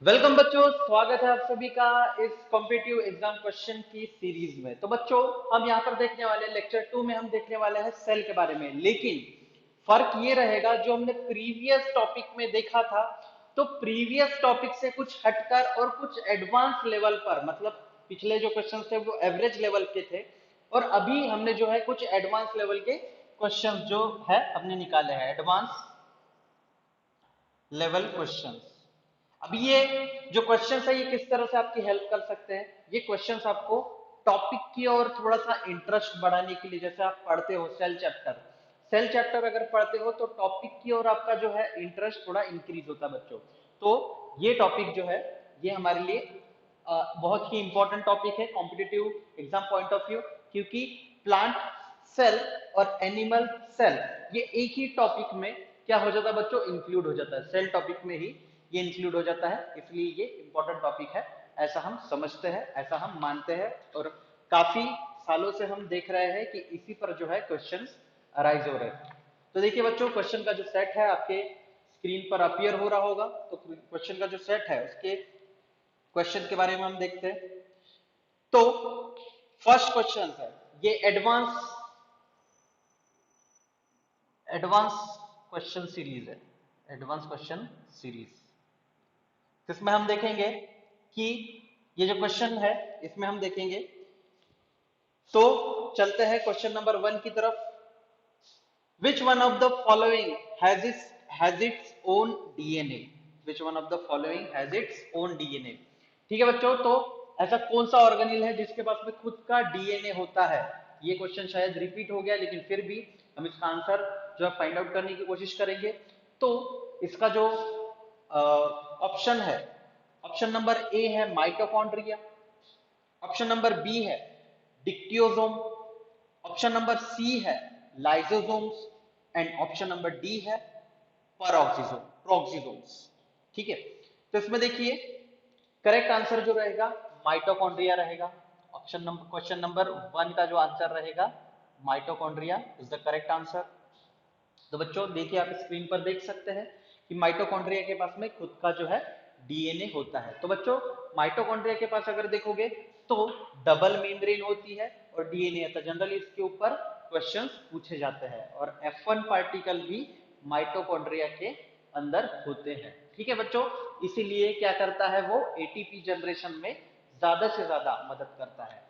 Welcome बच्चों, स्वागत है आप सभी का इस कॉम्पिटिटिव एग्जाम क्वेश्चन की सीरीज में। तो बच्चों, हम यहाँ पर देखने वाले लेक्चर 2 में हम देखने वाले हैं सेल के बारे में। लेकिन फर्क ये रहेगा, जो हमने प्रीवियस टॉपिक में देखा था, तो प्रीवियस टॉपिक से कुछ हटकर और कुछ एडवांस लेवल पर, मतलब पिछले जो क्वेश्चन थे वो एवरेज लेवल के थे, और अभी हमने जो है कुछ एडवांस लेवल के क्वेश्चन जो है हमने निकाले हैं, एडवांस लेवल क्वेश्चंस। अब ये जो क्वेश्चंस है, ये किस तरह से आपकी हेल्प कर सकते हैं? ये क्वेश्चंस आपको टॉपिक की और थोड़ा सा इंटरेस्ट बढ़ाने के लिए, जैसे आप पढ़ते हो सेल चैप्टर अगर पढ़ते हो तो टॉपिक की और आपका जो है इंटरेस्ट थोड़ा इंक्रीज होता है बच्चों। तो ये टॉपिक जो है, ये हमारे लिए बहुत ही इंपॉर्टेंट टॉपिक है competitive exam point of view, क्योंकि प्लांट सेल और एनिमल सेल ये एक ही टॉपिक में क्या हो जाता है बच्चों, इंक्लूड हो जाता है। सेल टॉपिक में ही ये इंक्लूड हो जाता है, इसलिए ये इंपॉर्टेंट टॉपिक है, ऐसा हम समझते हैं, ऐसा हम मानते हैं। और काफी सालों से हम देख रहे हैं कि इसी पर जो है क्वेश्चंस अराइज हो रहे हैं। तो देखिए बच्चों, क्वेश्चन का जो सेट है आपके स्क्रीन पर अपीयर हो रहा होगा। तो क्वेश्चन का जो सेट है उसके क्वेश्चन के बारे में हम देखते हैं। तो फर्स्ट क्वेश्चन है, ये एडवांस एडवांस क्वेश्चन सीरीज है, एडवांस क्वेश्चन सीरीज, जिसमें हम देखेंगे कि ये जो क्वेश्चन है इसमें हम देखेंगे। तो चलते हैं क्वेश्चन नंबर 1 की तरफ। Which one of the following has its own DNA? Which one of the following has its own DNA? ठीक है बच्चों, तो ऐसा कौन सा ऑर्गेनिल है जिसके पास में खुद का डीएनए होता है? ये क्वेश्चन शायद रिपीट हो गया, लेकिन फिर भी हम इसका आंसर जो है फाइंड आउट करने की कोशिश करेंगे। तो इसका जो ऑप्शन है, ऑप्शन नंबर ए है माइटोकॉन्ड्रिया, ऑप्शन नंबर बी है डिक्टियोसोम, ऑप्शन नंबर सी है lysosomes, and option number D है प्रोक्सिसोम्स। ठीक है, तो इसमें देखिए करेक्ट आंसर जो रहेगा माइटोकॉन्ड्रिया रहेगा। ऑप्शन नंबर क्वेश्चन नंबर 1 का जो आंसर रहेगा mitochondria is the correct answer. तो बच्चों देखिए, आप स्क्रीन पर देख सकते हैं कि माइटोकॉन्ड्रिया के पास में खुद का जो है डीएनए होता है। तो बच्चों, माइटोकॉन्ड्रिया के पास अगर देखोगे तो डबल मेम्ब्रेन होती है और डीएनए है, तो जनरली इसके ऊपर क्वेश्चंस पूछे जाते हैं, और F1 पार्टिकल भी माइटोकॉन्ड्रिया के अंदर होते हैं। ठीक है बच्चों, इसीलिए क्या करता है वो एटीपी जनरेशन में ज्यादा से ज्यादा मदद करता है।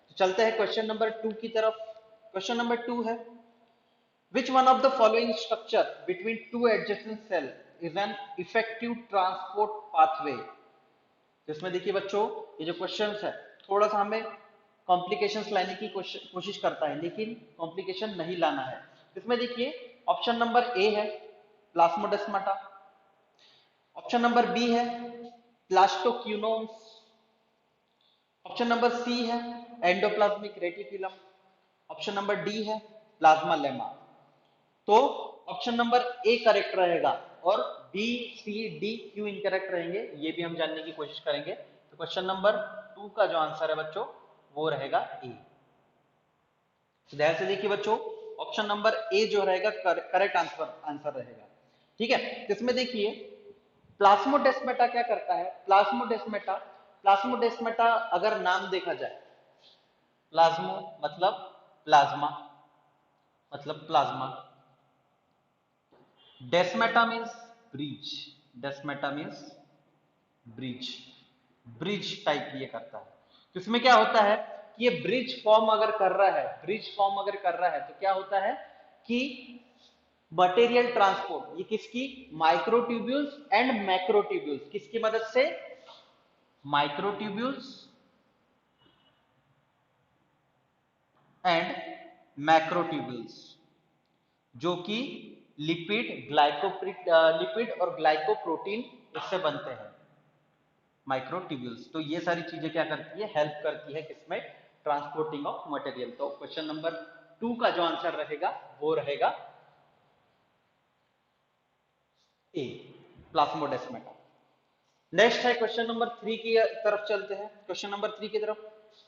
तो चलते हैं क्वेश्चन नंबर 2 की तरफ। क्वेश्चन नंबर 2 है, which one of the following structure between two adjacent cells is an effective transport pathway? जिसमें देखिए बच्चों, ये जो क्वेश्चन है थोड़ा सा हमें कॉम्प्लिकेशंस लाने की कोशिश करता है, लेकिन कॉम्प्लिकेशन नहीं लाना है। इसमें देखिए ऑप्शन नंबर ए है प्लाज्मोडेस्माटा, ऑप्शन नंबर बी है प्लास्टोक्यूनोन्स, ऑप्शन नंबर सी है endoplasmic reticulum, option number D है प्लाज्मा लेमा। तो ऑप्शन नंबर ए करेक्ट रहेगा, और बी सी डी क्यों इनकरेक्ट रहेंगे ये भी हम जानने की कोशिश करेंगे। तो क्वेश्चन नंबर 2 का जो आंसर है बच्चों वो रहेगा ए। तो ध्यान से देखिए बच्चों, ऑप्शन नंबर ए जो रहेगा करेक्ट आंसर आंसर रहेगा। ठीक है, इसमें देखिए प्लाज्मोडेस्माटा क्या करता है। प्लाज्मोडेस्माटा अगर नाम देखा जाए, प्लाज्मो मतलब प्लाज्मा, मतलब plasma, desmata means bridge, desmata means bridge, bridge type ये करता है। तो इसमें क्या होता है कि ये ब्रिज फॉर्म अगर कर रहा है, तो क्या होता है कि मटेरियल ट्रांसपोर्ट ये किसकी, माइक्रोट्यूब्यूल्स एंड मैक्रोट्यूब्यूल्स, किसकी मदद से, माइक्रोट्यूब्यूल्स एंड मैक्रोट्यूब्यूल्स, जो कि लिपिड और ग्लाइकोप्रोटीन इससे बनते हैं, माइक्रोट्यूब्यूल्स। तो ये सारी चीजें क्या करती है, हेल्प करती है किसमें, ट्रांसपोर्टिंग ऑफ मटेरियल। तो क्वेश्चन नंबर 2 का जो आंसर रहेगा वो रहेगा ए, प्लाज्मोडेस्माटा। नेक्स्ट है क्वेश्चन नंबर 3 की तरफ चलते हैं। क्वेश्चन नंबर 3 की तरफ,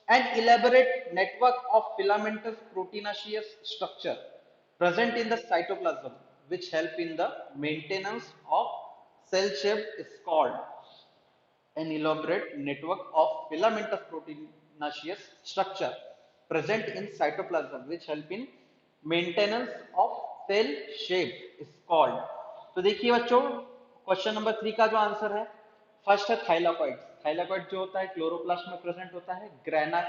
N elaborate network of filamentous proteinaceous structure present in the cytoplasm which help in the maintenance of cell shape is called। an elaborate network of filamentous proteinaceous structure present in cytoplasm which help in maintenance of cell shape is called। तो देखिए बच्चों, question number 3 का जो answer है, first है thylakoid. Thylakoid जो होता है क्लोरोप्लास्ट में प्रेजेंट होता है। ग्रेना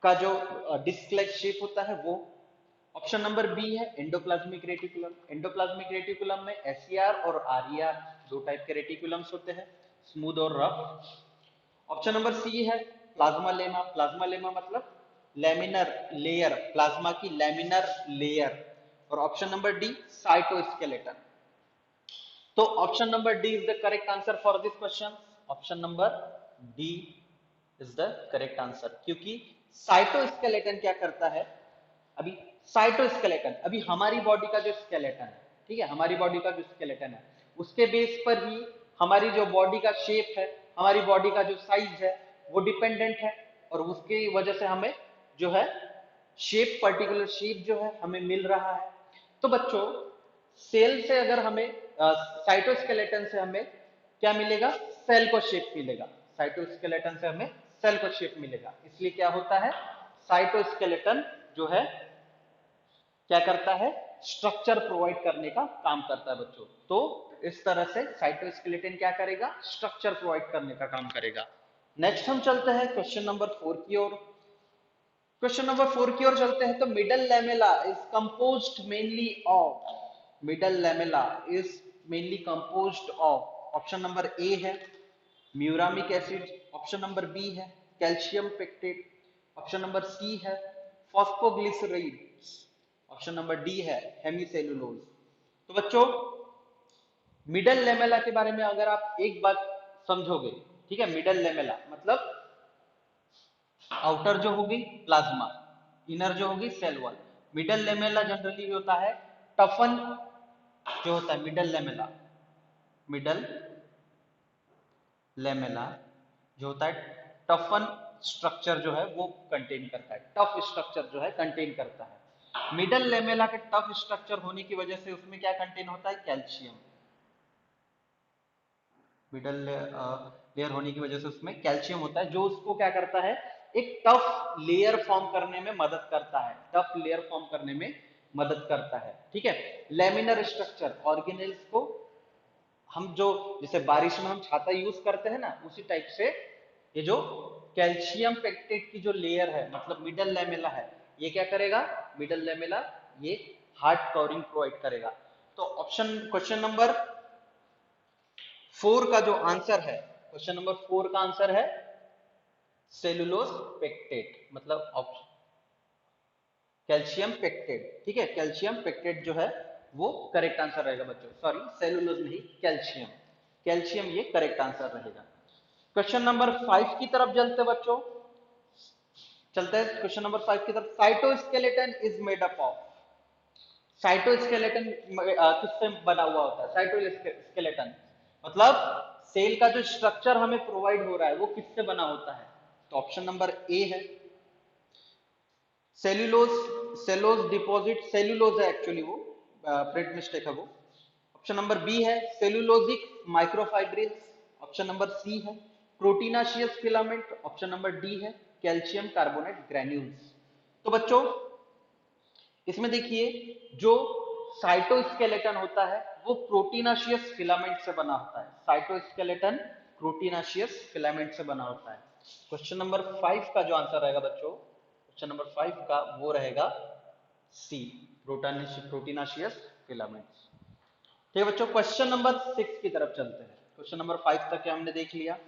का जो डिस्क लाइक शेप होता है वो। ऑप्शन नंबर बी है एंडोप्लाज्मिक रेटिकुलम। एंडोप्लाज्मिक रेटिकुलम में एसईआर और आरईआर दो टाइप के रेटिकुलम्स होते हैं, स्मूथ और रफ। ऑप्शन नंबर सी है प्लाज्मा लेमा। प्लाज्मा लेमा मतलब लेमिनर लेयर, प्लाज्मा की लेमिनर लेयर। और ऑप्शन नंबर डी साइटोस्केलेटन। तो option number D is the correct answer for this question. Option number D is the correct answer, क्योंकि cytoskeleton क्या करता है, अभी cytoskeleton अभी हमारी बॉडी का जो स्केलेटन है, ठीक है, हमारी बॉडी का जो स्केलेटन है उसके बेस पर ही हमारी जो बॉडी का शेप है, हमारी बॉडी का जो साइज है वो डिपेंडेंट है। और उसकी वजह से हमें जो है शेप, पर्टिकुलर शेप जो है हमें मिल रहा है। तो बच्चों, सेल से अगर हमें साइटोस्केलेटन से हमें क्या मिलेगा, सेल को शेप मिलेगा। साइटोस्केलेटन से हमें सेल को शेप मिलेगा, इसलिए क्या होता है, साइटोस्केलेटन जो है क्या करता है, स्ट्रक्चर प्रोवाइड करने का काम करता है बच्चों। तो इस तरह से साइटोस्केलेटन क्या करेगा, स्ट्रक्चर प्रोवाइड करने का काम करेगा। नेक्स्ट हम चलते हैं क्वेश्चन नंबर 4 की ओर। क्वेश्चन नंबर 4 की ओर चलते हैं। तो middle lamella is composed mainly of, middle lamella is mainly composed of, option number A है muramic acid, option number B है calcium pectate, option number C है फॉस्फोग्लिसराइड्स, ऑप्शन नंबर डी है hemicellulose. तो बच्चों, मिडल लेमेला के बारे में अगर आप एक बात समझोगे, ठीक है, मिडल लेमेला मतलब आउटर जो होगी प्लाज्मा, इनर जो होगी cell wall. Middle lamella generally होता है टफन, जो होता है मिडल लेमेला, मिडल लेमेला जो होता है टफन स्ट्रक्चर जो है वो कंटेन करता है, टफ स्ट्रक्चर जो है कंटेन करता है। मिडल लेमेला के टफ स्ट्रक्चर होने की वजह से उसमें क्या कंटेन होता है, कैल्शियम। मिडल लेयर होने की वजह से उसमें कैल्शियम होता है, जो उसको क्या करता है, एक टफ लेयर फॉर्म करने में मदद करता है, टफ लेयर फॉर्म करने में मदद करता है, ठीक है। लेमिनर स्ट्रक्चर ऑर्गेनेल्स को हम जो जैसे बारिश में हम छाता यूज करते हैं ना, उसी टाइप से ये जो कैल्शियम पेक्टेट की जो लेयर है, मतलब मिडल लेमेला है, ये क्या करेगा, मिडल लेमेला ये हार्ड कवरिंग प्रोवाइड करेगा। तो ऑप्शन क्वेश्चन नंबर 4 का जो आंसर है, क्वेश्चन नंबर 4 का आंसर है सेलुलोज पेक्टेट, मतलब कैल्शियम पेक्टेट, ठीक है, कैल्शियम पेक्टेट जो है वो करेक्ट आंसर रहेगा बच्चों। सॉरी, सेलुलोज नहीं, कैल्शियम, कैल्शियम ये करेक्ट आंसर रहेगा। क्वेश्चन नंबर 5 की तरफ चलते बच्चों, चलते हैं क्वेश्चन नंबर 5 की तरफ। Cytoskeleton is made up of, cytoskeleton किससे बना हुआ होता है, साइटोस्केलेटन मतलब सेल का जो स्ट्रक्चर हमें प्रोवाइड हो रहा है वो किससे बना होता है। तो ऑप्शन नंबर ए है सेल्यूलोज, सेलोज डिपॉजिट, सेल्यूलोज है एक्चुअली वो, प्रिंट मिस्टेक है वो। ऑप्शन नंबर बी है cellulosic microfibrils, option number C है proteinaceous filament, option number D है कैल्शियम कार्बोनेट ग्रैन्यूल्स। तो बच्चों, इसमें देखिए जो साइटोस्केलेटन होता है वो प्रोटीनाशियस फिलामेंट से बना होता है, साइटोस्केलेटन प्रोटीनाशियस फिलामेंट से बना होता है। क्वेश्चन नंबर 5 का जो आंसर रहेगा बच्चों, क्वेश्चन नंबर 5 का वो रहेगा सी, प्रोटीनाशियस फिलामेंट्स। ठीक है बच्चों, क्वेश्चन नंबर 6 की तरफ चलते हैं। क्वेश्चन नंबर 5 तक हमने देख लिया।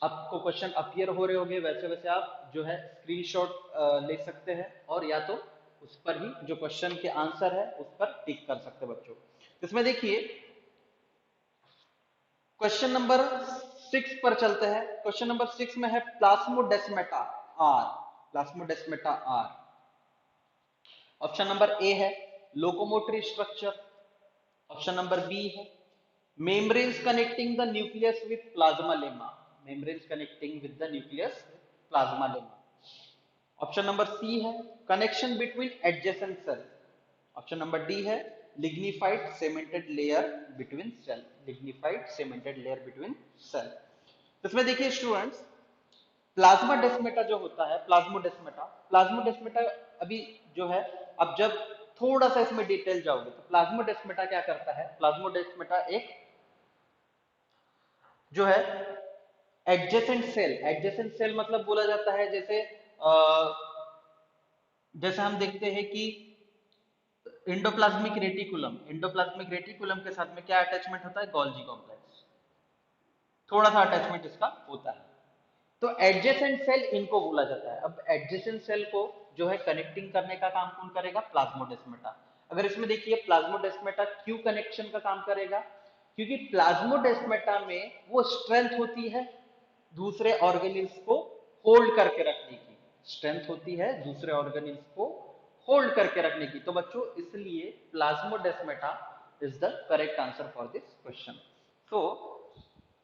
आपको क्वेश्चन अपीयर हो रहे होंगे, वैसे वैसे आप जो है स्क्रीनशॉट ले सकते हैं और या तो उस पर ही जो क्वेश्चन के आंसर है उस पर टिक कर सकते हैं बच्चों। इसमें देखिए क्वेश्चन नंबर 6 पर चलते हैं। क्वेश्चन नंबर 6 में है plasmodesmata are, plasmodesmata are. Option number A है locomotory structure, option number B है membranes connecting the nucleus with plasma lemma, membranes connecting with the nucleus with plasma lemma, option number C है connection between adjacent cell, option number D है lignified cemented layer between cell, lignified cemented layer between cell. इसमें देखिए students, प्लाज्माडेस्माटा जो होता है, plasmodesmata अभी जो है, अब जब थोड़ा सा इसमें डिटेल जाओगे तो प्लाज्मोडेस्माटा क्या करता है, प्लाज्मोडेस्माटा एक जो है एडजेसेंट सेल मतलब बोला जाता है जैसे जैसे हम देखते हैं कि इंडोप्लाज्मिक रेटिकुलम के साथ में क्या अटैचमेंट होता है, गोल्जी कॉम्प्लेक्स, थोड़ा सा अटैचमेंट इसका होता है। तो एडजेसेंट सेल इनको बोला जाता है। अब एडजेसेंट सेल को जो है कनेक्टिंग करने का काम कौन करेगा, प्लाज्मोडेस्माटा। अगर इसमें देखिए प्लाज्मोडेस्माटा क्यों कनेक्शन का काम करेगा, क्योंकि प्लाज्मोडेस्माटा में वो स्ट्रेंथ होती है दूसरे ऑर्गेनिल्स को होल्ड करके रखने की, स्ट्रेंथ होती है दूसरे ऑर्गेनिल्स को होल्ड करके रखने की। तो बच्चों इसलिए plasmodesmata is the correct answer for this question. तो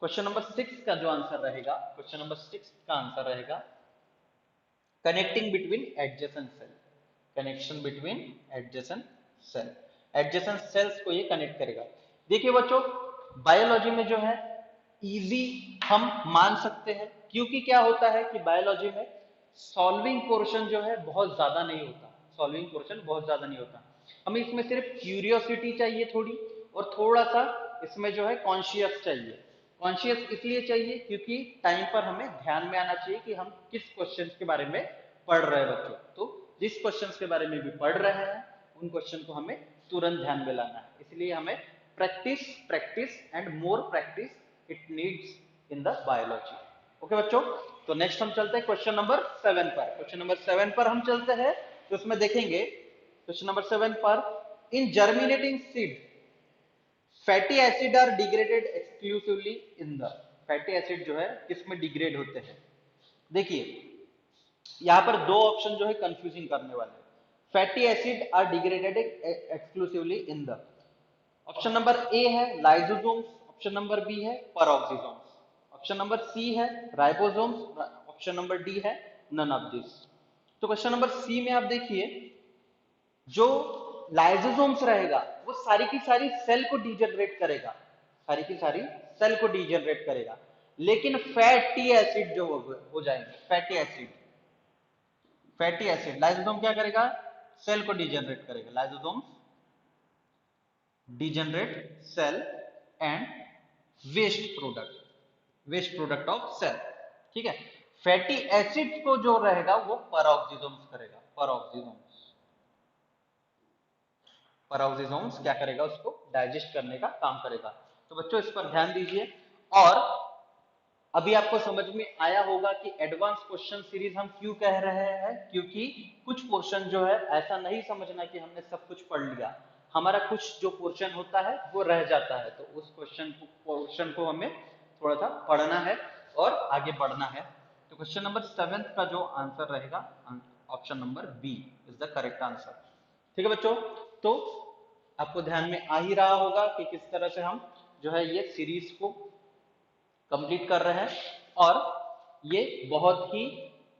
क्वेश्चन नंबर 6 का जो आंसर रहेगा, क्वेश्चन नंबर 6 का आंसर रहेगा connecting between adjacent cell, connection between adjacent cell, adjacent cells को ये कनेक्ट करेगा। देखिए बच्चों, बायोलॉजी में जो है इजी हम मान सकते हैं, क्योंकि क्या होता है कि बायोलॉजी में सॉल्विंग पोर्शन जो है बहुत ज्यादा नहीं होता, सॉल्विंग पोर्शन बहुत ज्यादा नहीं होता। हमें इसमें सिर्फ क्यूरियोसिटी चाहिए थोड़ी, और थोड़ा सा इसमें जो है कॉन्शियस चाहिए। कॉन्शियस इसलिए चाहिए क्योंकि टाइम पर हमें ध्यान में आना चाहिए कि हम किस क्वेश्चन के बारे में पढ़ रहे हैं बच्चों। तो जिस क्वेश्चन के बारे में भी पढ़ रहे हैं उन क्वेश्चन को हमें तुरंत ध्यान में लाना है, इसलिए हमें practice practice and more practice it needs in the biology. Okay बच्चों, तो नेक्स्ट हम चलते हैं क्वेश्चन नंबर 7 पर। क्वेश्चन नंबर 7 पर हम चलते हैं, तो उसमें देखेंगे क्वेश्चन नंबर 7 पर, in germinating seed fatty acid are degraded exclusively in the, fatty acid जो है किसमें डिग्रेड होते हैं। देखिए यहां पर दो ऑप्शन जो है कंफ्यूजिंग करने वाले, fatty acid are degraded exclusively in the, option number A है लाइसोसोम्स, ऑप्शन नंबर बी है पेरोक्सिसोम्स, ऑप्शन नंबर सी है राइबोसोम्स, ऑप्शन नंबर डी है नन ऑफ दिस। तो क्वेश्चन नंबर सी में आप देखिए, जो लाइसोसोम्स रहेगा वो सारी की सारी सेल को डिजनरेट करेगा, सारी की सारी सेल को डिजनरेट करेगा, लेकिन फैटी एसिड जो हो जाएंगे, फैटी एसिड लाइसोसोम क्या करेगा, सेल को डिजनरेट करेगा, lysosome degenerate cell and waste product of cell, ठीक है। फैटी एसिड को जो रहेगा वो पेरोक्सिसोम्स करेगा, पेरोक्सिसोम्स क्या करेगा, उसको डाइजेस्ट करने का काम करेगा। तो बच्चों इस पर ध्यान दीजिए। और अभी आपको समझ में आया होगा कि एडवांस क्वेश्चन सीरीज हम क्यों कह रहे हैं, क्योंकि कुछ पोर्शन जो है ऐसा नहीं समझना कि हमने सब कुछ पढ़ लिया, हमारा कुछ जो पोर्शन होता है वो रह जाता है, तो उस पोर्शन को हमें थोड़ा सा पढ़ना है और आगे बढ़ना है। तो क्वेश्चन नंबर 7 का जो आंसर रहेगा, option number B is the correct answer. ठीक है बच्चों, तो आपको ध्यान में आ ही रहा होगा कि किस तरह से हम जो है ये सीरीज को कंप्लीट कर रहे हैं, और ये बहुत ही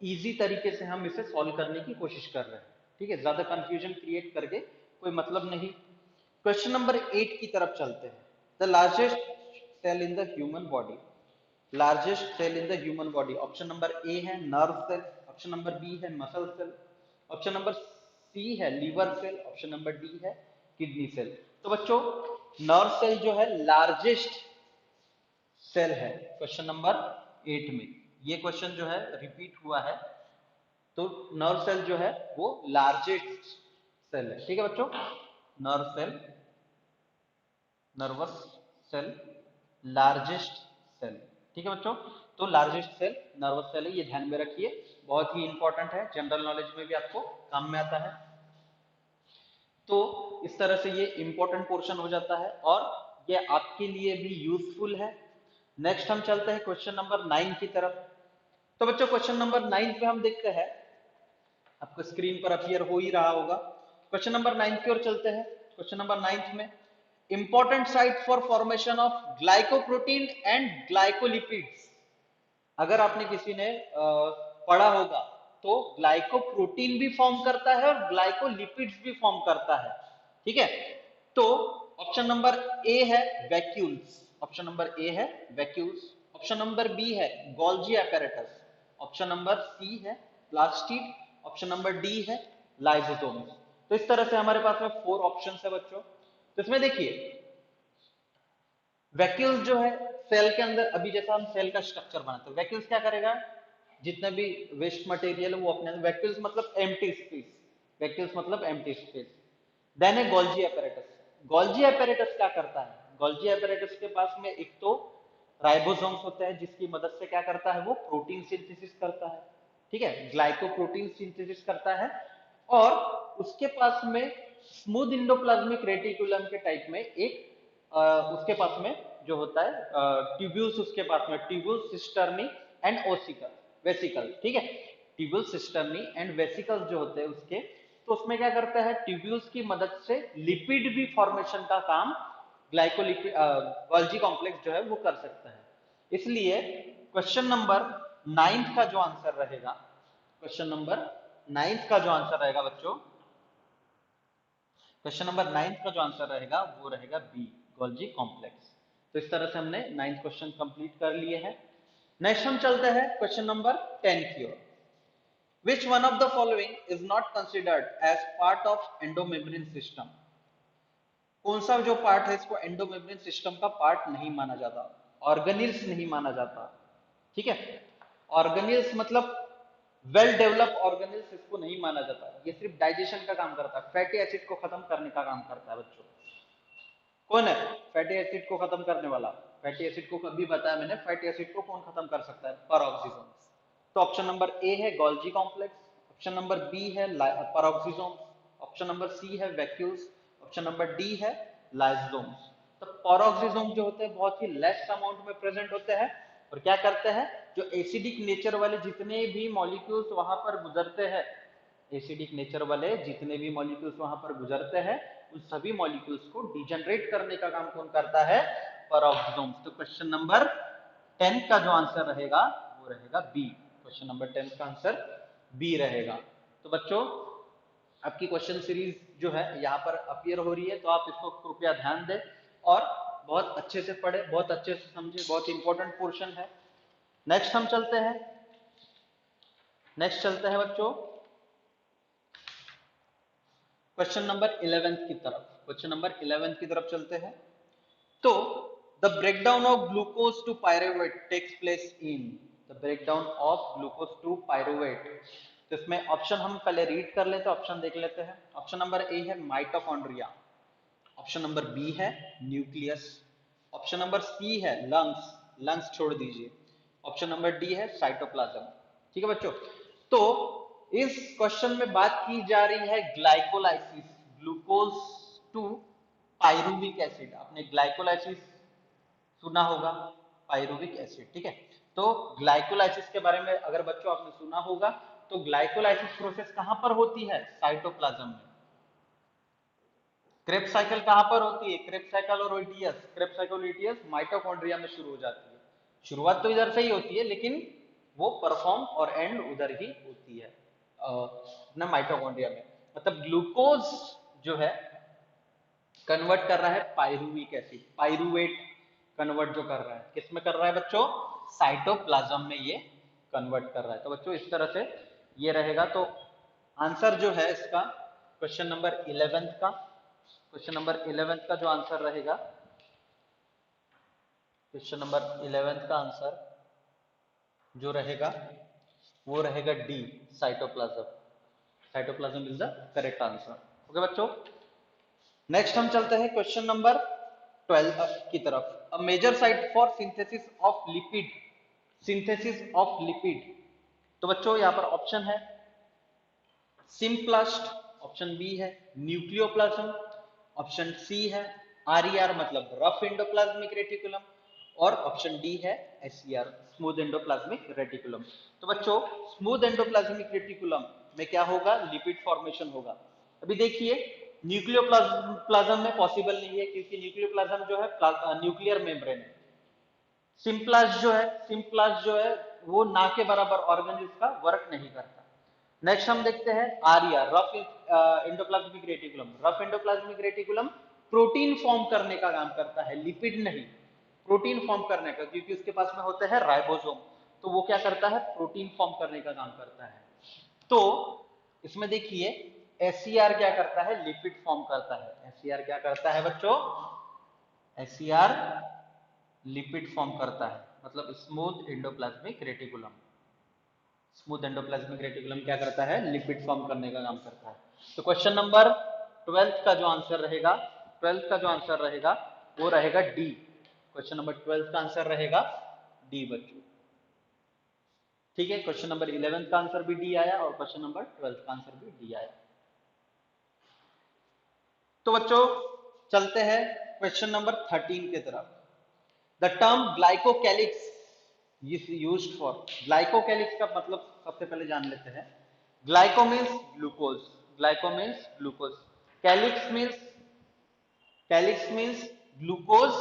इजी तरीके से हम इसे सॉल्व करने की कोशिश कर रहे हैं, ठीक है, ज्यादा कंफ्यूजन क्रिएट करके कोई मतलब नहीं। क्वेश्चन नंबर 8 की तरफ चलते हैं। The largest cell in the human body, largest cell in the human body, option number A है nerve cell, option number B है muscle cell, option number C है liver cell, option number D है kidney cell. तो बच्चों nerve cell जो है largest cell है question number 8 में, ये क्वेश्चन जो है रिपीट हुआ है, तो नर्व सेल जो है वो लार्जेस्ट सेल है, ठीक है बच्चों, nerve cell, nervous cell, largest cell, ठीक है बच्चों। तो लार्जेस्ट सेल नर्वस सेल है, ये ध्यान में रखिए, बहुत ही इंपॉर्टेंट है, जनरल नॉलेज में भी आपको काम में आता है। तो इस तरह से ये इंपॉर्टेंट पोर्शन हो जाता है और ये आपके लिए भी यूजफुल है। नेक्स्ट हम चलते हैं क्वेश्चन नंबर 9 की तरफ। तो बच्चों क्वेश्चन नंबर 9 पे हम देखते हैं, आपको स्क्रीन पर अपीयर हो ही रहा होगा। क्वेश्चन नंबर 9 की ओर चलते हैं। क्वेश्चन नंबर 9 में, important site for formation of glycoprotein and glycolipids. अगर आपने किसी ने पढ़ा होगा तो ग्लाइकोप्रोटीन भी फॉर्म करता है और ग्लाइकोलिपिड्स भी फॉर्म करता है, ठीक है। तो ऑप्शन नंबर ए है वैक्यूल्स, ऑप्शन नंबर ए है वैक्यूल्स, ऑप्शन नंबर बी है Golgi apparatus, option number C है प्लास्टिड, ऑप्शन नंबर डी है लाइसोसोम। तो इस तरह से हमारे पास में 4 ऑप्शन है बच्चों। तो इसमें देखिए वैक्यूल्स जो है सेल के अंदर, अभी जैसा हम सेल का स्ट्रक्चर बनाते हैं, वैक्यूल्स क्या करेगा, जितना भी वेस्ट मटेरियल है वो अपने, वैक्यूल्स मतलब एम्प्टी स्पेस, वैक्यूल्स मतलब एम्प्टी स्पेस। देन है गोल्जी apparatus। गोल्जी apparatus क्या करता है, गोल्जी apparatus के पास में एक तो राइबोसोम्स होते हैं जिसकी मदद से क्या करता है वो प्रोटीन सिंथेसिस करता है, ठीक है, ग्लाइकोप्रोटीन सिंथेसिस करता है। और उसके पास में स्मूथ इंडोप्लाज्मिक रेटिकुलम के टाइप में एक उसके पास में जो होता है ट्यूब्यूल्स, उसके पास में tubules cisternae and ossicle vesicle, ठीक है, ट्यूब्यूल्स सिस्टर्नी एंड वेसिकल्स जो होते हैं उसके, तो उसमें क्या करता है ट्यूब्यूल्स की मदद से लिपिड भी फॉर्मेशन का काम ग्लाइकोलिपिड गोल्जी कॉम्प्लेक्स जो है वो कर सकता है। इसलिए क्वेश्चन नंबर 9 का जो आंसर रहेगा, क्वेश्चन नंबर 9 का जो आंसर रहेगा बच्चों, क्वेश्चन नंबर 9 का जो आंसर रहेगा वो रहेगा बी, गोल्जी कॉम्प्लेक्स। तो इस तरह से हमने 9 क्वेश्चन कंप्लीट कर लिए हैं। नेक्स्ट हम चलते हैं क्वेश्चन नंबर 10 की ओर। Which one of the following is not considered as part of endomembrane system? कौन सा जो पार्ट है इसको एंडोमेम्ब्रेन सिस्टम का पार्ट नहीं माना जाता, ऑर्गेनिल्स नहीं माना जाता, ठीक है, ऑर्गेनिल्स मतलब वेल डेवलप ऑर्गेनिल्स इसको नहीं माना जाता, ये सिर्फ डाइजेशन का काम करता है, फैटी एसिड को खत्म करने का काम करता है बच्चों। कौन है फैटी एसिड को खत्म करने वाला, फैटी एसिड को कभी बताया मैंने, फैटी एसिड को कौन खत्म कर सकता है, पेरोक्सिसोम्स। तो ऑप्शन नंबर ए है Golgi complex, option number B है पेरोक्सिसोम्स, ऑप्शन नंबर सी है वैक्यूल्स, ऑप्शन नंबर डी है लाइसोसोम्स। तो पेरोक्सिसोम जो होते हैं बहुत ही लेस अमाउंट में प्रेजेंट होते हैं और क्या करते हैं, जो एसिडिक नेचर वाले जितने भी मॉलिक्यूल्स वहां पर गुजरते हैं, एसिडिक नेचर वाले जितने भी मॉलिक्यूल्स वहां पर गुजरते हैं उन सभी मॉलिक्यूल्स को डिजनरेट करने का काम कौन करता है, पेरोक्सिसोम्स। तो क्वेश्चन नंबर 10 का जो आंसर रहेगा वो रहेगा बी, क्वेश्चन नंबर 10 का आंसर बी रहेगा। तो बच्चों आपकी क्वेश्चन सीरीज जो है यहाँ पर अपीयर हो रही है, तो आप इसको कृपया ध्यान दें और बहुत अच्छे से पढ़े, बहुत अच्छे से समझे, बहुत इंपॉर्टेंट पोर्शन है। नेक्स्ट हम चलते हैं, नेक्स्ट चलते हैं बच्चों क्वेश्चन नंबर 11 की तरफ, क्वेश्चन नंबर 11 की तरफ चलते हैं। तो the breakdown of glucose to pyruvate takes place in, the breakdown of glucose to pyruvate. तो इसमें ऑप्शन हम पहले रीड कर लेते हैं, ऑप्शन देख लेते हैं। ऑप्शन नंबर ए है माइटोकॉन्ड्रिया, ऑप्शन नंबर बी है न्यूक्लियस, ऑप्शन नंबर सी है लंग्स, लंग्स छोड़ दीजिए, ऑप्शन नंबर डी है साइटोप्लाज्म। ठीक है बच्चों, तो इस क्वेश्चन में बात की जा रही है glycolysis, glucose to pyruvic acid. आपने ग्लाइकोलाइसिस सुना होगा, पायरुविक एसिड, ठीक है। तो ग्लाइकोलाइसिस के बारे में अगर बच्चों आपने सुना होगा तो ग्लाइकोलाइसिस प्रोसेस कहां पर होती है, साइटोप्लाज्म में। क्रेब्स साइकिल कहां पर होती है, क्रेब्स साइकिल और ओइडियस, क्रेब्स साइकिल और ओइडियस माइटोकॉन्ड्रिया में शुरू हो जाती है। शुरुआत तो इधर से ही होती है लेकिन वो परफॉर्म और एंड उधर ही होती है अपना माइटोकॉन्ड्रिया में। मतलब ग्लूकोज जो है कन्वर्ट कर रहा है पायरुविक एसिड, पायरुवेट कन्वर्ट जो कर रहा है किसमें कर रहा है बच्चों, साइटोप्लाज्म में ये कन्वर्ट कर रहा है। तो बच्चों इस तरह से ये रहेगा। तो आंसर जो है इसका क्वेश्चन नंबर 11 का, क्वेश्चन नंबर 11 का जो आंसर रहेगा, क्वेश्चन नंबर 11 का आंसर जो रहेगा वो रहेगा D, cytoplasm. Cytoplasm is the correct answer. Okay बच्चों, नेक्स्ट हम चलते हैं क्वेश्चन नंबर 12 की तरफ। A major site for synthesis of lipid, synthesis of lipid. तो बच्चों यहां पर ऑप्शन है सिम्प्लास्ट, ऑप्शन बी है न्यूक्लियोप्लाज्म, ऑप्शन सी है आरईआर मतलब रफ एंडोप्लाज्मिक रेटिकुलम, और ऑप्शन डी है एसईआर स्मूथ एंडोप्लाज्मिक रेटिकुलम। तो बच्चों स्मूथ एंडोप्लाज्मिक रेटिकुलम में क्या होगा, लिपिड फॉर्मेशन होगा। अभी देखिए न्यूक्लियोप्लाज्म में पॉसिबल नहीं है क्योंकि न्यूक्लियोप्लाज्म जो है न्यूक्लियर मेम्ब्रेन है। सिम्प्लास्ट जो है, सिम्प्लास्ट जो है वो ना के बराबर ऑर्गेनिल्स का वर्क नहीं करता। नेक्स्ट हम देखते हैं RER rough endoplasmic reticulum. Rough endoplasmic reticulum protein form करने का काम करता है, लिपिड नहीं। प्रोटीन फॉर्म करने का, क्योंकि उसके पास में होते हैं राइबोसोम, तो वो क्या करता है, प्रोटीन फॉर्म करने का काम करता है। तो इसमें देखिए एससीआर क्या करता है, लिपिड फॉर्म करता है। एससीआर क्या करता है बच्चों, एससीआर लिपिड फॉर्म करता है, मतलब smooth endoplasmic reticulum. Smooth endoplasmic reticulum क्या करता है, लिपिड फॉर्म करने का काम करता है। तो क्वेश्चन नंबर 12 का जो आंसर रहेगा, 12 का जो आंसर रहेगा वो रहेगा डी। क्वेश्चन नंबर 12 का आंसर रहेगा डी बच्चों। ठीक है, क्वेश्चन नंबर 11 का आंसर भी डी आया और क्वेश्चन नंबर 12 का आंसर भी डी आया। तो बच्चों चलते हैं क्वेश्चन नंबर 13 की तरफ। The term glycocalyx is used for, glycocalyx का मतलब सबसे पहले जान लेते हैं। Glyco means glucose, glyco means glucose, calyx means, calyx means glucose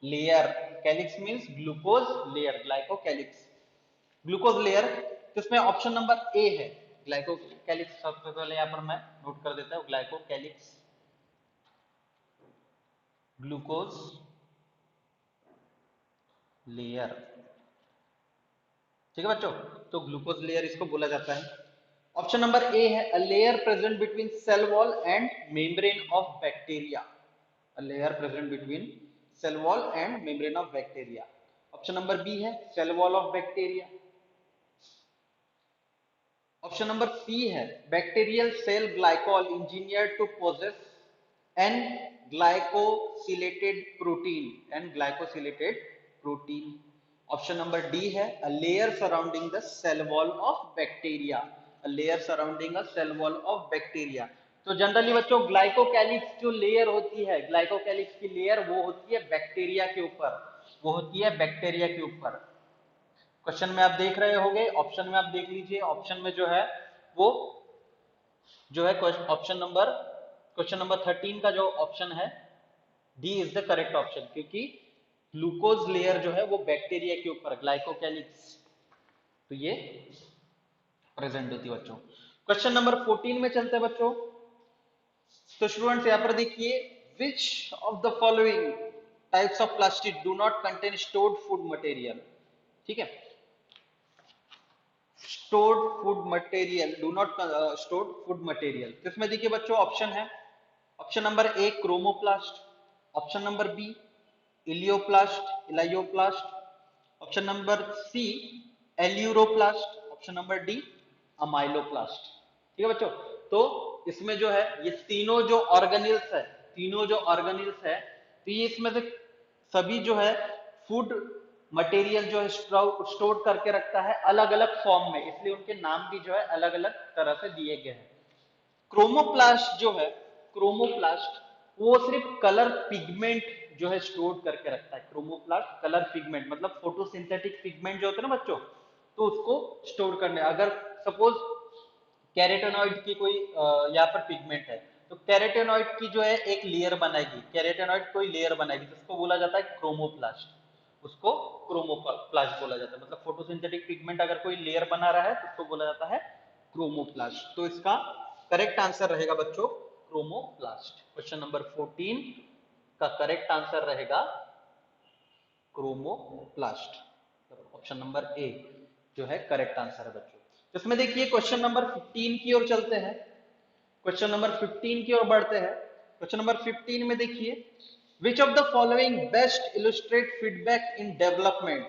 layer, calyx means glucose layer, glycocalyx glucose layer. तो इसमें ऑप्शन नंबर ए है ग्लाइकोकैलिक्स। सबसे पहले यहां पर मैं नोट कर देता हूं, ग्लाइकोकैलिक्स ग्लूकोज लेयर। ठीक है बच्चों, तो ग्लूकोज लेयर इसको बोला जाता है। ऑप्शन नंबर ए है a layer present between cell wall and membrane of bacteria, a layer present between cell wall and membrane of bacteria. Option number B है cell wall of bacteria. Option number C है bacterial cell glycol engineer to possess N glycosylated protein, N glycosylated protein. Option number D है a layer surrounding the cell wall of bacteria, a layer surrounding a cell wall of bacteria. तो generally बच्चों glycocalyx जो layer होती है, glycocalyx की layer वो होती है बैक्टीरिया के ऊपर, वो होती है बैक्टीरिया के ऊपर। क्वेश्चन में आप देख रहे होंगे, ऑप्शन में आप देख लीजिए, ऑप्शन में जो है वो जो है क्वेश्चन नंबर 13 का जो ऑप्शन है D is the correct option, क्योंकि ग्लूकोज लेयर जो है वो बैक्टीरिया के ऊपर, ग्लाइकोकैलिक्स, तो ये प्रेजेंट होती है बच्चों। क्वेश्चन नंबर 14 में चलते हैं बच्चों। तो स्टूडेंट्स यहां पर देखिए, which of the following types of plastic do not contain stored food material. ठीक है, stored food material, do not stored food material. तो इसमें देखिए बच्चों ऑप्शन है, option number A chromoplast, option number B elaioplast elaioplast, option number C aleuroplast, option number D amyloplast. ठीक है बच्चों, तो इसमें जो है ये तीनों जो ऑर्गेनिल्स है, तीनों जो ऑर्गेनिल्स है, तो ये इसमें से सभी जो है फूड मटेरियल जो है स्टोर करके रखता है अलग अलग फॉर्म में, इसलिए उनके नाम भी जो है अलग अलग तरह से दिए गए हैं। क्रोमोप्लास्ट जो है, क्रोमोप्लास्ट वो सिर्फ कलर पिगमेंट जो है स्टोर करके रखता है। क्रोमोप्लास्ट कलर पिगमेंट मतलब फोटोसिंथेटिक पिगमेंट जो होते हैं ना बच्चों, तो उसको स्टोर करने, अगर सपोज कैरेटेनॉइड की कोई यहाँ पर पिगमेंट है, तो कैरेटेनॉइड की जो है एक लेयर बनाएगी, कैरेटेनॉइड कोई लेयर बनाएगी, तो उसको बोला जाता है क्रोमोप्लास्ट, उसको क्रोमोप्लास्ट बोला जाता है। मतलब फोटोसिंथेटिक पिगमेंट अगर कोई लेयर बना रहा है तो उसको बोला जाता है क्रोमोप्लास्ट। तो इसका करेक्ट आंसर रहेगा बच्चों क्रोमोप्लास्ट। क्वेश्चन नंबर 14 का करेक्ट आंसर रहेगा क्रोमोप्लास्ट, ऑप्शन नंबर ए जो है करेक्ट आंसर है बच्चों। तो इसमें देखिए क्वेश्चन नंबर 15 की ओर चलते हैं, क्वेश्चन नंबर 15 की ओर बढ़ते हैं। क्वेश्चन नंबर 15 में देखिए, which of the following best illustrate feedback in development.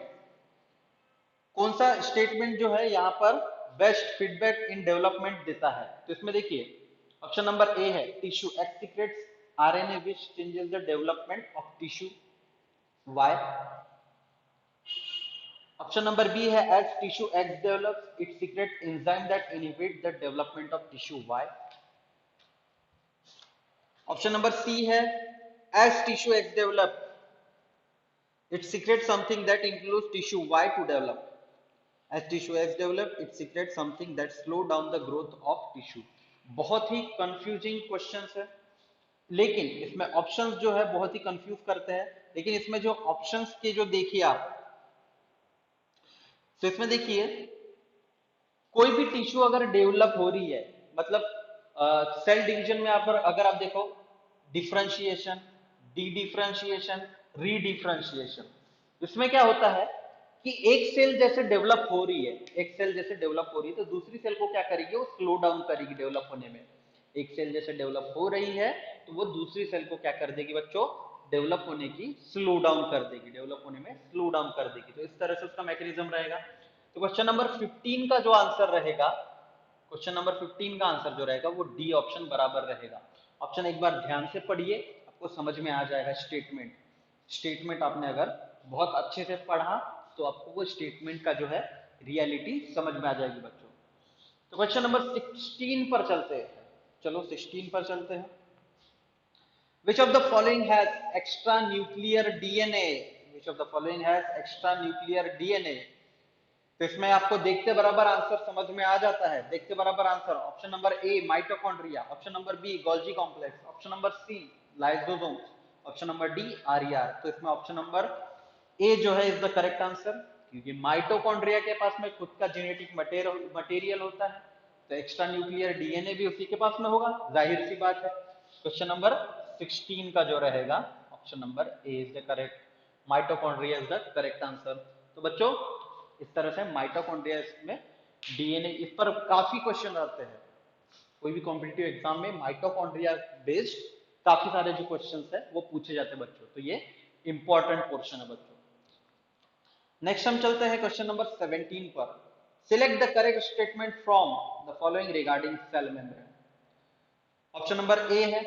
कौन सा स्टेटमेंट जो है यहाँ पर बेस्ट फीडबैक इन डेवलपमेंट देता है। तो इसमें देखिए ऑप्शन नंबर ए है tissue X RNA which changes the development of tissue, Y. Option number B है as tissue X develops it secrete enzyme that inhibit the development of tissue, Y. Option number C है as tissue X develop it secrete something that includes tissue Y to develop, as tissue x develop it secretes something that slow down the growth of tissue। बहुत ही confusing questions है, लेकिन इसमें options जो है बहुत ही confuse करते हैं। लेकिन इसमें जो ऑप्शंस के जो देखिए आप, तो इसमें देखिए कोई भी टिश्यू अगर डेवलप हो रही है, मतलब सेल डिवीजन में आप अगर आप देखो डिफरेंशिएशन, डी डिफरेंशिएशन, रीडिफरेंशिएशन, इसमें क्या होता है कि एक सेल जैसे डेवलप हो रही है, एक सेल जैसे डेवलप हो रही है तो दूसरी सेल को क्या करेगी, वो स्लो डाउन करेगी डेवलप होने में। एक सेल जैसे डेवलप हो रही है तो वो दूसरी सेल को क्या कर देगी बच्चों, डेवलप होने की स्लो डाउन कर देगी, डेवलप होने में स्लो डाउन कर देगी। तो इस तरह से उसका मैकेनिज्म रहेगा। तो क्वेश्चन नंबर 15 का जो आंसर रहेगा, क्वेश्चन नंबर 15 का आंसर जो रहेगा वो डी ऑप्शन बराबर रहेगा। ऑप्शन एक बार ध्यान से पढ़िए, आपको समझ में आ जाएगा। स्टेटमेंट, स्टेटमेंट आपने अगर बहुत अच्छे से पढ़ा तो आपको वो स्टेटमेंट का जो है रियलिटी समझ में आ जाएगी बच्चों। तो क्वेश्चन नंबर 16 पर चलते हैं। चलो 16 पर चलते हैं। Which of the following has extra nuclear DNA? Which of the following has extra nuclear DNA? तो इसमें आपको देखते बराबर आंसर समझ में आ जाता है। देखते बराबर answer, option number A mitochondria, option number B Golgi complex, option number C lysosome, option number D RER. तो इसमें ऑप्शन नंबर ए जो है इज द करेक्ट आंसर, क्योंकि माइटोकॉन्ड्रिया के पास में खुद का जेनेटिक मटेरियल होता है, तो एक्स्ट्रा न्यूक्लियर डीएनए भी उसी के पास में होगा, जाहिर सी बात है। क्वेश्चन नंबर 16 का जो रहेगा option number A is the correct, mitochondria is the correct answer. तो बच्चों इस तरह से माइटोकॉन्ड्रिया में डीएनए, इस पर काफी क्वेश्चन आते हैं। कोई भी कॉम्पिटिटिव एग्जाम में माइटोकॉन्ड्रिया बेस्ड काफी सारे जो क्वेश्चंस है वो पूछे जाते हैं बच्चों, तो ये इंपॉर्टेंट पोर्शन है बच्चों। नेक्स्ट हम चलते हैं क्वेश्चन नंबर 17 पर। Select the correct statement from the following regarding cell membrane. Option number A है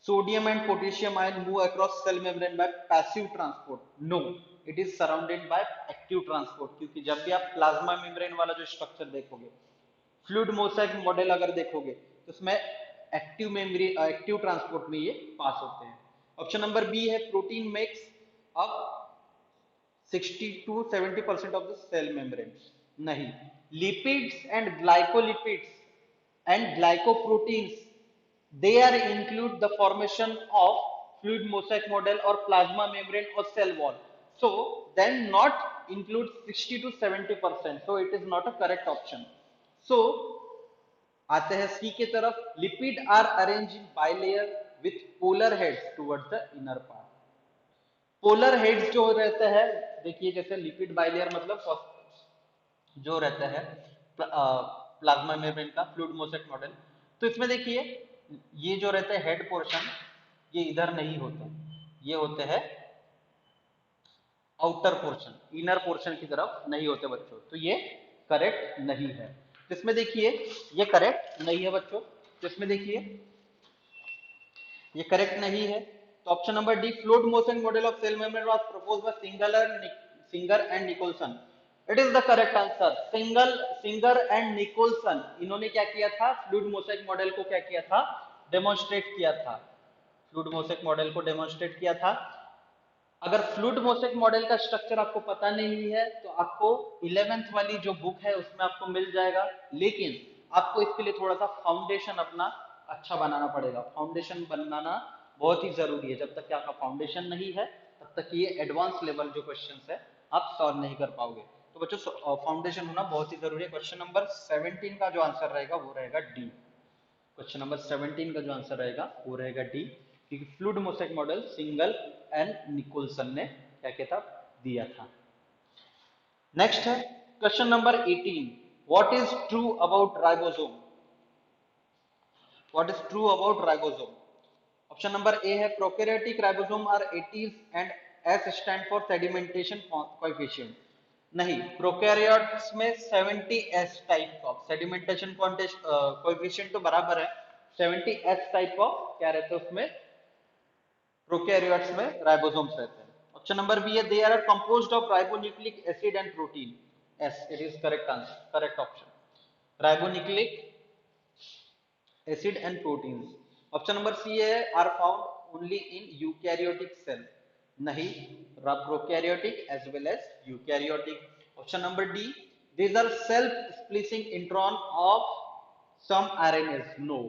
sodium and potassium ion move across cell membrane by passive transport. No, it is surrounded by active transport, क्योंकि जब भी आप plasma membrane वाला जो structure देखोगे, fluid mosaic model अगर देखोगे तो उसमें एक्टिव मेमोरी, एक्टिव ट्रांसपोर्ट में ये पास होते हैं। ऑप्शन नंबर बी है protein makes up 60 to 70% of the cell membrane. नहीं, lipids and glycolipids and glycoproteins, they are include the formation of fluid mosaic model or plasma membrane or cell wall, so then not include 60 to 70%, so it is not a correct option. So आते हैं C के तरफ, lipid are arrange in bilayer with polar heads towards the inner part. Polar heads जो रहता है, देखिए जैसे lipid bilayer मतलब जो रहता है प्लाज्मा मेम्ब्रेन का फ्लूइड मोसैक मॉडल, तो इसमें देखिए ये जो रहता है हेड पोर्शन, ये इधर नहीं होता, ये होते हैं आउटर पोर्शन, इनर पोर्शन की तरफ नहीं होते बच्चों, तो ये करेक्ट नहीं है। इसमें देखिए ये करेक्ट नहीं है बच्चों, इसमें देखिए ये करेक्ट नहीं है। तो option number D fluid motion model of cell membrane was proposed by Singer and Nicolson, it is the correct answer. Singer and Nicolson, इन्होंने क्या किया था, फ्लूइड मोसैक मॉडल को क्या किया था, डेमोन्स्ट्रेट किया था, फ्लूइड मोसैक मॉडल को डेमोन्स्ट्रेट किया था। अगर फ्लूइड मोसैक मॉडल का स्ट्रक्चर आपको पता नहीं है तो आपको 11th वाली जो बुक है उसमें आपको मिल जाएगा, लेकिन आपको इसके लिए थोड़ा सा फाउंडेशन अपना अच्छा बनाना पड़ेगा। फाउंडेशन बनाना बहुत ही जरूरी है, जब तक कि आपका फाउंडेशन नहीं है तब तक ये एडवांस लेवल जो क्वेश्चंस है आप सॉल्व नहीं कर पाओगे। तो बच्चों फाउंडेशन होना बहुत ही जरूरी है। क्वेश्चन नंबर 17 का जो आंसर रहेगा वो रहेगा डी। क्वेश्चन नंबर 17 का जो आंसर रहेगा वो रहेगा डी, क्योंकि fluid mosaic model Singer and Nicolson ने क्या किया था, दिया था। नेक्स्ट है question number 18, what is true about ribosome. What is true about ribosome. Option number A है prokaryotic ribosome are 80s and S stand for sedimentation coefficient. नहीं, prokaryotes में 70s type of sedimentation coefficient तो बराबर है, 70s type of क्या रहता है उसमें, प्रोकैरियोट्स में राइबोसोम्स रहते हैं। ऑप्शन नंबर बी है they are composed of ribonucleic acid and protein, yes it is correct answer, correct option, ribonucleic acid and proteins. Option number C है are found only in eukaryotic cell, नहीं, prokaryotic as well as eukaryotic. Option number D these are self splicing intron of some RNAs, no,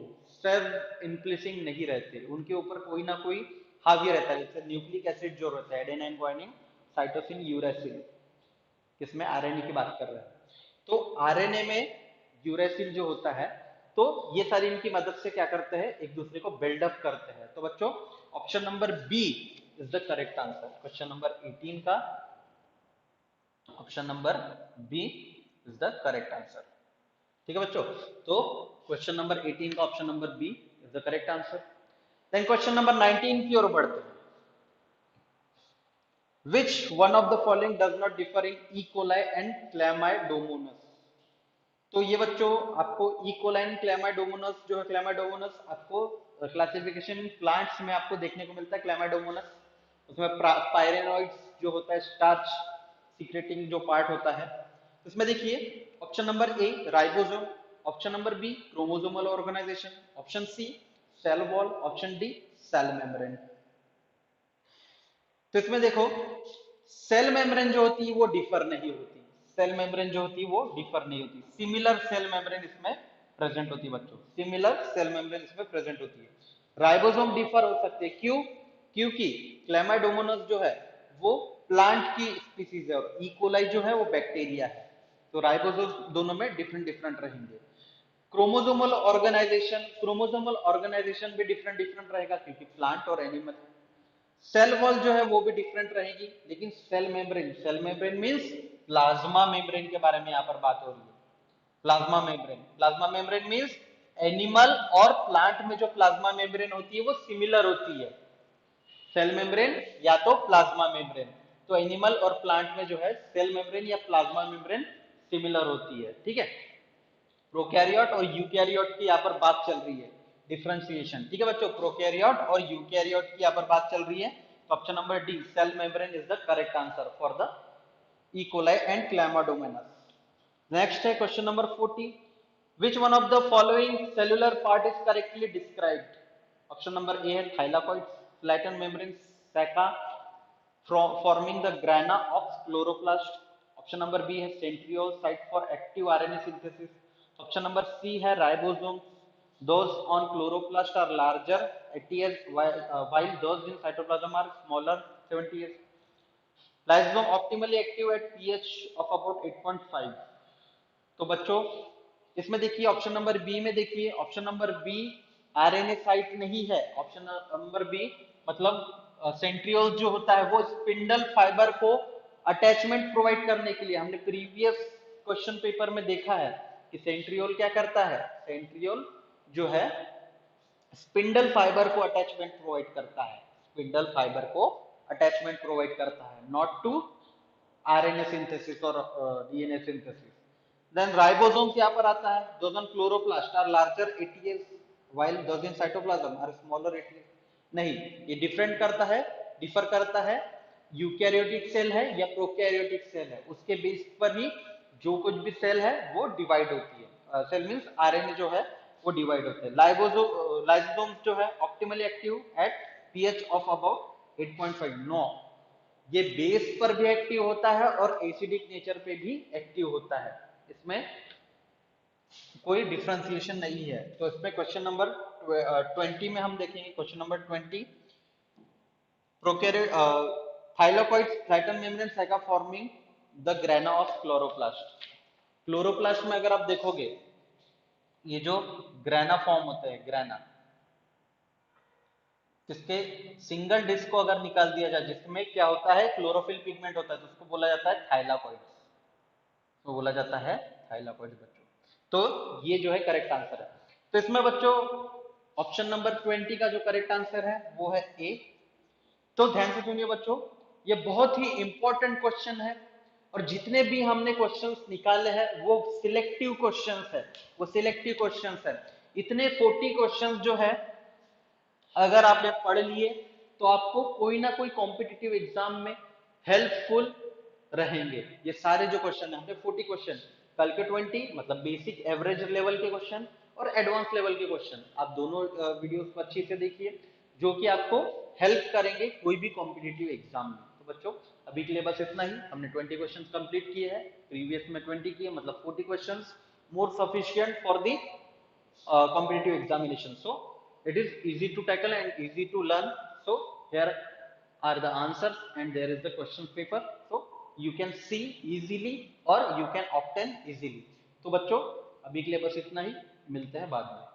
self splicing नहीं रहते, उनके ऊपर कोई ना कोई हावी रहता है। जैसे न्यूक्लिक एसिड जो रहता है एडेनाइन ग्वानिन साइटोसिन यूरेसिल, किसमें आरएनए की बात कर रहे हैं, तो आरएनए में यूरेसिल जो होता है, तो ये सारी इनकी मदद से क्या करते हैं, एक दूसरे को बिल्डअप करते हैं। तो बच्चों option number B is the correct answer. Question number 18 का option number B is the correct answer. ठीक है बच्चों, तो क्वेश्चन नंबर 18 का option number B is the correct answer. Then question number 19 की ओर बढ़ते हैं। Which one of the following does not differ in E. coli and Chlamydomonas? तो ये बच्चों आपको E. coli and Chlamydomonas जो है Chlamydomonas आपको क्लासिफिकेशन प्लांट्स में आपको देखने को मिलता है। Chlamydomonas उसमें पायरेनोइड्स जो होता है स्टार्च सीक्रेटिंग जो पार्ट होता है। इसमें देखिए option number A ribosome, option number B chromosomal organisation, option C cell wall, option D cell membrane. तो इसमें देखो सेल मेम्ब्रेन जो होती है वो डिफर नहीं होती, सेल मेम्ब्रेन जो होती है वो डिफर नहीं होती, सिमिलर सेल मेम्ब्रेन इसमें प्रेजेंट होती है बच्चों, सिमिलर सेल मेम्ब्रेन इसमें प्रेजेंट होती है। राइबोसोम डिफर हो सकते हैं, क्यों? क्योंकि क्लेमाइडोमोनास जो है वो प्लांट की स्पीसीज है और इकोलाई जो है वो बैक्टीरिया है, तो राइबोसोम दोनों में डिफरेंट डिफरेंट रहेंगे। क्रोमोसोमल ऑर्गेनाइजेशन भी डिफरेंट डिफरेंट रहेगा क्योंकि प्लांट और एनिमल है। सेल वॉल जो है वो भी डिफरेंट रहेगी, लेकिन cell membrane means plasma membrane के बारे में यहाँ पर बात हो रही है। प्लाज्मा मेम्ब्रेन मींस एनिमल और प्लांट में जो प्लाज्मा मेम्ब्रेन होती है वो सिमिलर होती है। सेल मेम्ब्रेन या तो प्लाज्मा मेम्ब्रेन, तो एनिमल और प्लांट में जो है सेल मेम्ब्रेन या प्लाज्मा मेम्ब्रेन सिमिलर होती है। ठीक है, प्रोकैरियोट और यूकैरियोट की यहाँ पर बात चल रही है, डिफरेंशिएशन। ठीक है बच्चों, प्रोकैरियोट और यूकैरियोट की यहाँ पर बात चल रही है, तो option number D cell membrane is the correct answer for the E coli and Chlamydomonas. Next है question number 40, which one of the following cellular part is correctly described? Option number A है thylakoids, flatten membrane, sacs forming the grana of chloroplast, option number B है centriole site for active RNA synthesis, option number C है ribosomes, those on chloroplast are larger 80s while those in cytoplasm are smaller 70s, lysosome optimally active at pH of about 8.5। तो बच्चों इसमें देखिए option number B में देखिए, option number B RNA site नहीं है, option number B मतलब centriole जो होता है वो स्पिंडल फाइबर को अटैचमेंट प्रोवाइड करने के लिए, हमने प्रीवियस क्वेश्चन पेपर में देखा है कि सेंट्रियोल क्या करता है, सेंट्रियोल जो है स्पिंडल फाइबर को अटैचमेंट प्रोवाइड करता है, स्पिंडल फाइबर को अटैचमेंट प्रोवाइड करता है, नॉट टू आरएनए सिंथेसिस और डीएनए सिंथेसिस। देन राइबोसोम्स यहाँ पर आता है, those on chloroplast are larger ATAs while those in cytoplasm are smaller ATAs। नहीं, ये डिफरेंट करता है, डिफर करता है, यूकैरियोटिक सेल है या प्रोकैरियोटिक सेल है उसके बेस पर ही जो कुछ भी सेल है वो डिवाइड होती है, सेल मींस आरएनए जो है वो डिवाइड होते हैं। लाइसोसोम जो है optimally active at pH of about 8.5। No, ये बेस पर भी एक्टिव होता है और एसिडिक नेचर पे भी एक्टिव होता है, इसमें कोई डिफरेंशिएशन नहीं है। तो इसमें क्वेश्चन नंबर 20 में हम देखेंगे, question number 20, prokaryote thylakoids flatten membrane Saika forming the grana of chloroplast. Chloroplast में अगर आप देखोगे ये जो ग्रेना फॉर्म होता है, ग्रेना जिसके सिंगल डिस्क को अगर निकाल दिया जाए जिसमें क्या होता है क्लोरोफिल पिगमेंट होता है तो उसको बोला जाता है थाइलाकॉइड्स, तो बोला जाता है थाइलाकॉइड बच्चों। तो ये जो है करेक्ट आंसर है। तो इसमें बच्चों ऑप्शन नंबर 20 का जो करेक्ट आंसर है वो है ए। तो ध्यान से सुनिए बच्चों, ये बहुत ही इंपॉर्टेंट क्वेश्चन है और जितने भी हमने क्वेश्चंस निकाले हैं वो सिलेक्टिव क्वेश्चंस है, वो सिलेक्टिव क्वेश्चंस है। इतने 40 क्वेश्चंस जो है अगर आपने पढ़ लिए तो आपको कोई ना कोई कॉम्पिटिटिव एग्जाम में हेल्पफुल रहेंगे। ये सारे जो क्वेश्चन है हमने 40 क्वेश्चन, कल के 20 मतलब बेसिक एवरेज लेवल के क्वेश्चन और एडवांस लेवल के क्वेश्चन, आप दोनों वीडियोस को अच्छी से देखिए जो कि आपको हेल्प करेंगे कोई भी कॉम्पिटिटिव एग्जाम में। तो बच्चों अभी के लिए बस इतना ही, हमने 20 क्वेश्चन कंप्लीट किए हैं, प्रीवियस में 20 किए मतलब 40 question more sufficient for the competitive examination. So it is easy to tackle and easy to learn. So here are the answers and there is the question paper. So you can see easily or you can obtain easily. तो बच्चों अभी के लिए बस इतना ही, मिलते हैं बाद में।